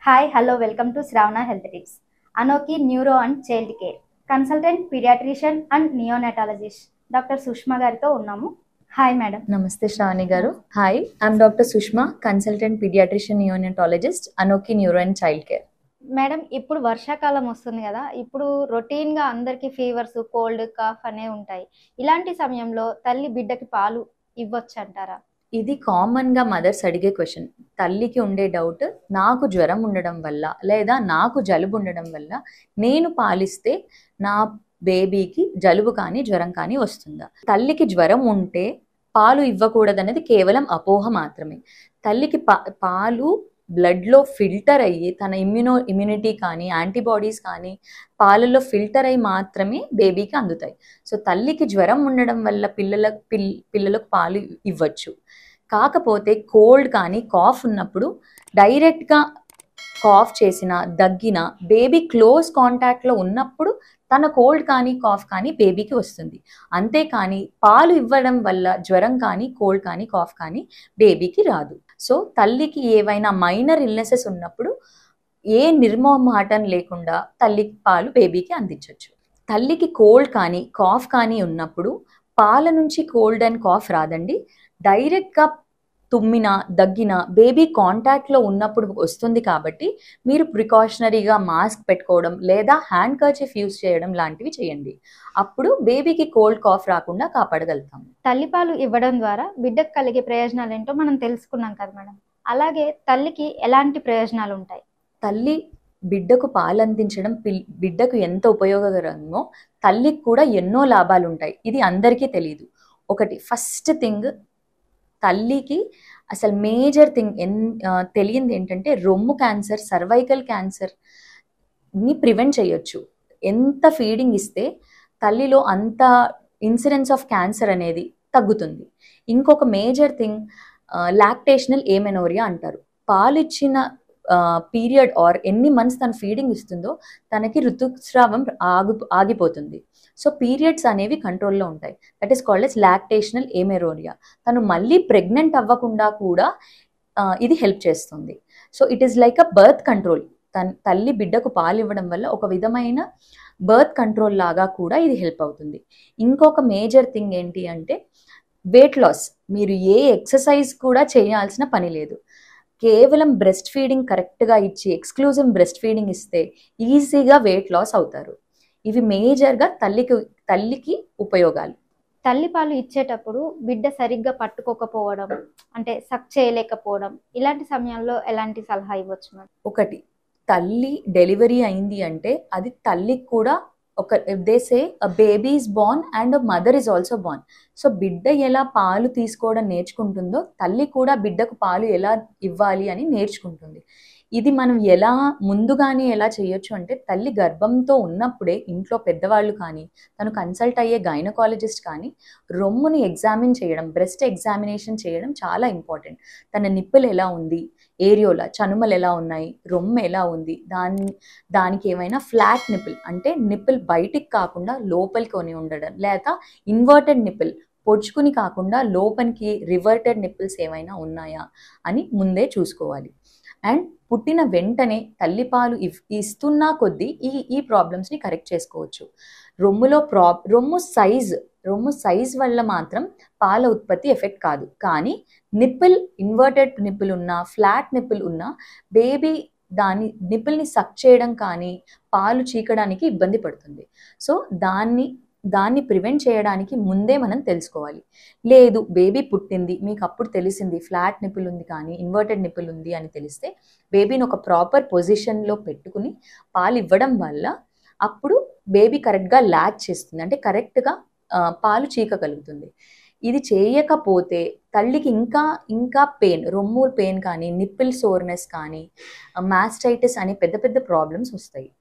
Hi, hello, welcome to Shravana Health Tips. Anoki Neuro and Child Care. Consultant Pediatrician and Neonatologist. Dr. Sushma garito unnamu. Hi, madam. Namaste, Shravani garu. Hi, I'm Dr. Sushma, Consultant Pediatrician Neonatologist, Anoki Neuro and Child Care. Madam ఇప్పుడు వర్షాకాలం వస్తుంది కదా, ఇప్పుడు రొటీన్గా అందరికీ fevers, cold, cough అనేవి ఉంటాయి. ఇలాంటి సమయంలో తల్లి బిడ్డకి పాలు ఇవ్వచ్చు అంటారా? ఇది కామన్గా మదర్స్ అడిగే క్వశ్చన్. తల్లికి ఉండే డౌట్, నాకు జ్వరం ఉండడం వల్ల లేదా నాకు జలుబు ఉండడం వల్ల నేను పాలిస్తే నా బేబీకి జలుబు కానీ జ్వరం కానీ వస్తుందా? తల్లికి జ్వరం ఉంటే పాలు ఇవ్వకూడదనేది కేవలం అపోహ మాత్రమే. తల్లికి పాలు బ్లడ్లో ఫిల్టర్ అయ్యి తన ఇమ్యూనిటీ కానీ యాంటీబాడీస్ కానీ పాలల్లో ఫిల్టర్ అయ్యి మాత్రమే బేబీకి అందుతాయి. సో తల్లికి జ్వరం ఉండడం వల్ల పిల్లలకు పాలు ఇవ్వచ్చు. కాకపోతే కోల్డ్ కానీ కాఫ్ ఉన్నప్పుడు డైరెక్ట్గా కాఫ్ చేసిన, దగ్గిన, బేబీ క్లోజ్ కాంటాక్ట్లో ఉన్నప్పుడు తన కోల్డ్ కానీ కాఫ్ కానీ బేబీకి వస్తుంది. అంతేకాని పాలు ఇవ్వడం వల్ల జ్వరం కానీ కోల్డ్ కానీ కాఫ్ కానీ బేబీకి రాదు. సో తల్లికి ఏవైనా మైనర్ ఇల్నెసెస్ ఉన్నప్పుడు ఏ నిర్మోహమాటం లేకుండా తల్లికి పాలు బేబీకి అందించవచ్చు. తల్లికి కోల్డ్ కానీ కాఫ్ కానీ ఉన్నప్పుడు పాల నుంచి కోల్డ్ అండ్ కాఫ్ రాదండి. డైరెక్ట్గా తుమ్మిన, దగ్గిన బేబీ కాంటాక్ట్లో ఉన్నప్పుడు వస్తుంది. కాబట్టి మీరు ప్రికాషనరీగా మాస్క్ పెట్టుకోవడం లేదా హ్యాండ్ కర్చీఫ్ యూజ్ చేయడం లాంటివి చేయండి. అప్పుడు బేబీకి కోల్డ్ కాఫ్ రాకుండా కాపాడగలుగుతాము. తల్లిపాలు ఇవ్వడం ద్వారా బిడ్డకు కలిగే ప్రయోజనాలు ఏంటో మనం తెలుసుకున్నాం కదా మేడం. అలాగే తల్లికి ఎలాంటి ప్రయోజనాలు ఉంటాయి? తల్లి బిడ్డకు పాలు అందించడం బిడ్డకు ఎంత ఉపయోగకరమో తల్లికి కూడా ఎన్నో లాభాలు ఉంటాయి. ఇది అందరికీ తెలియదు. ఒకటి, ఫస్ట్ థింగ్, తల్లికి అసలు మేజర్ థింగ్ తెలియంది ఏంటంటే రొమ్ము క్యాన్సర్, సర్వైకల్ క్యాన్సర్ని ప్రివెంట్ చేయొచ్చు. ఎంత ఫీడింగ్ ఇస్తే తల్లిలో అంత ఇన్సిడెన్స్ ఆఫ్ క్యాన్సర్ అనేది తగ్గుతుంది. ఇంకొక మేజర్ థింగ్ లాక్టేషనల్ ఏమెనోరియా అంటారు. పాలిచ్చిన పీరియడ్ ఆర్ ఎన్ని మంత్స్ తను ఫీడింగ్ ఇస్తుందో తనకి ఋతుస్రావం ఆగిపోతుంది. సో పీరియడ్స్ అనేవి కంట్రోల్లో ఉంటాయి. That is called as lactational amenorrhea. తను మళ్ళీ ప్రెగ్నెంట్ అవ్వకుండా కూడా ఇది హెల్ప్ చేస్తుంది. So it is like a birth control. తల్లి బిడ్డకు పాలు ఇవ్వడం వల్ల ఒక విధమైన బర్త్ కంట్రోల్ లాగా కూడా ఇది హెల్ప్ అవుతుంది. ఇంకొక మేజర్ థింగ్ ఏంటి అంటే వెయిట్ లాస్. మీరు ఏ ఎక్సర్సైజ్ కూడా చేయాల్సిన పని లేదు. కేవలం బ్రెస్ట్ ఫీడింగ్ కరెక్ట్గా ఇచ్చి ఎక్స్క్లూజివ్ బ్రెస్ట్ ఫీడింగ్ ఇస్తే ఈజీగా వెయిట్ లాస్ అవుతారు. ఇవి మేజర్గా తల్లికి ఉపయోగాలు. తల్లిపాలు ఇచ్చేటప్పుడు బిడ్డ సరిగ్గా పట్టుకోకపోవడం, అంటే సక్ చేయలేకపోవడం, ఇలాంటి సమయంలో ఎలాంటి సలహా ఇవ్వచ్చు మేడం? ఒకటి, తల్లి డెలివరీ అయింది అంటే అది తల్లికి కూడా they say a baby is Born and mother is also Born. So బిడ్డ ఎలా పాలు తీసుకోవడం నేర్చుకుంటుందో తల్లి కూడా బిడ్డకు పాలు ఎలా ఇవ్వాలి అని నేర్చుకుంటుంది. ఇది మనం ముందుగానే ఎలా చేయొచ్చు అంటే తల్లి గర్భంతో ఉన్నప్పుడే ఇంట్లో పెద్దవాళ్ళు కానీ తను కన్సల్ట్ అయ్యే గైనకాలజిస్ట్ కానీ రొమ్ముని ఎగ్జామిన్ చేయడం, బ్రెస్ట్ ఎగ్జామినేషన్ చేయడం చాలా ఇంపార్టెంట్. తన నిప్పులు ఎలా ఉంది, ఏరియోలా చనుమలు ఎలా ఉన్నాయి, రొమ్ము ఎలా ఉంది, దానికి ఏమైనా ఫ్లాట్ నిప్పుల్ అంటే నిప్పుల్ బయటికి కాకుండా లోపలికి ఉండడం, లేదా ఇన్వర్టెడ్ నిప్పుల్ పొడుచుకుని కాకుండా లోపలికి రివర్టెడ్ నిప్పుల్స్ ఏమైనా ఉన్నాయా అని ముందే చూసుకోవాలి. అండ్ పుట్టిన వెంటనే తల్లిపాలు ఇస్తున్నా కొద్దీ ఈ ప్రాబ్లమ్స్ని కరెక్ట్ చేసుకోవచ్చు. రొమ్ము సైజ్ వల్ల మాత్రం పాల ఉత్పత్తి ఎఫెక్ట్ కాదు. కానీ నిప్పుల్, ఇన్వర్టెడ్ నిప్పుల్ ఉన్నా, ఫ్లాట్ నిప్పుల్ ఉన్నా బేబీ దాని నిప్పుల్ని సక్ చేయడం కానీ పాలు చీకడానికి ఇబ్బంది పడుతుంది. సో దాన్ని ప్రివెంట్ చేయడానికి ముందే మనం తెలుసుకోవాలి. లేదు బేబీ పుట్టింది, మీకు అప్పుడు తెలిసింది ఫ్లాట్ నిప్పుల్ ఉంది కానీ ఇన్వర్టెడ్ నిప్పుల్ ఉంది అని తెలిస్తే బేబీని ఒక ప్రాపర్ పొజిషన్లో పెట్టుకుని పాలు ఇవ్వడం వల్ల అప్పుడు బేబీ కరెక్ట్గా లాచ్ చేస్తుంది, అంటే కరెక్ట్గా పాలు చీకగలుగుతుంది. ఇది చేయకపోతే తల్లికి ఇంకా పెయిన్, రొమ్ము పెయిన్ కానీ నిప్పుల్ సోర్నెస్ కానీ మాస్టైటిస్ అనే పెద్ద పెద్ద ప్రాబ్లమ్స్ వస్తాయి.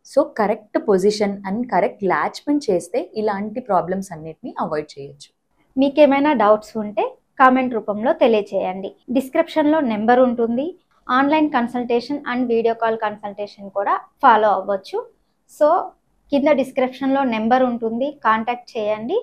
So correct position and correct latchment చేస్తే ఇలాంటి ప్రాబ్లమ్స్ అన్నిటిని అవాయిడ్ చేయొచ్చు. మీకేమైనా డౌట్స్ ఉంటే కామెంట్ రూపంలో తెలియచేయండి. డిస్క్రిప్షన్లో నెంబర్ ఉంటుంది. Online consultation and video call consultation కూడా ఫాలో అవ్వచ్చు. సో కింద డిస్క్రిప్షన్లో నెంబర్ ఉంటుంది, కాంటాక్ట్ చేయండి.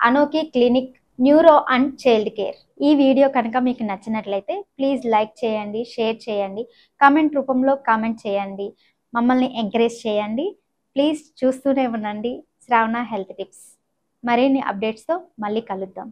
అనోకి clinic neuro and child care. ఈ వీడియో కనుక మీకు నచ్చినట్లయితే ప్లీజ్ లైక్ చేయండి, షేర్ చేయండి, కామెంట్ రూపంలో కామెంట్ చేయండి, మమ్మల్ని ఎంకరేజ్ చేయండి. ప్లీజ్ చూస్తూనే ఉండండి శ్రావణ హెల్త్ టిప్స్. మరిన్ని అప్డేట్స్తో మళ్ళీ కలుద్దాం.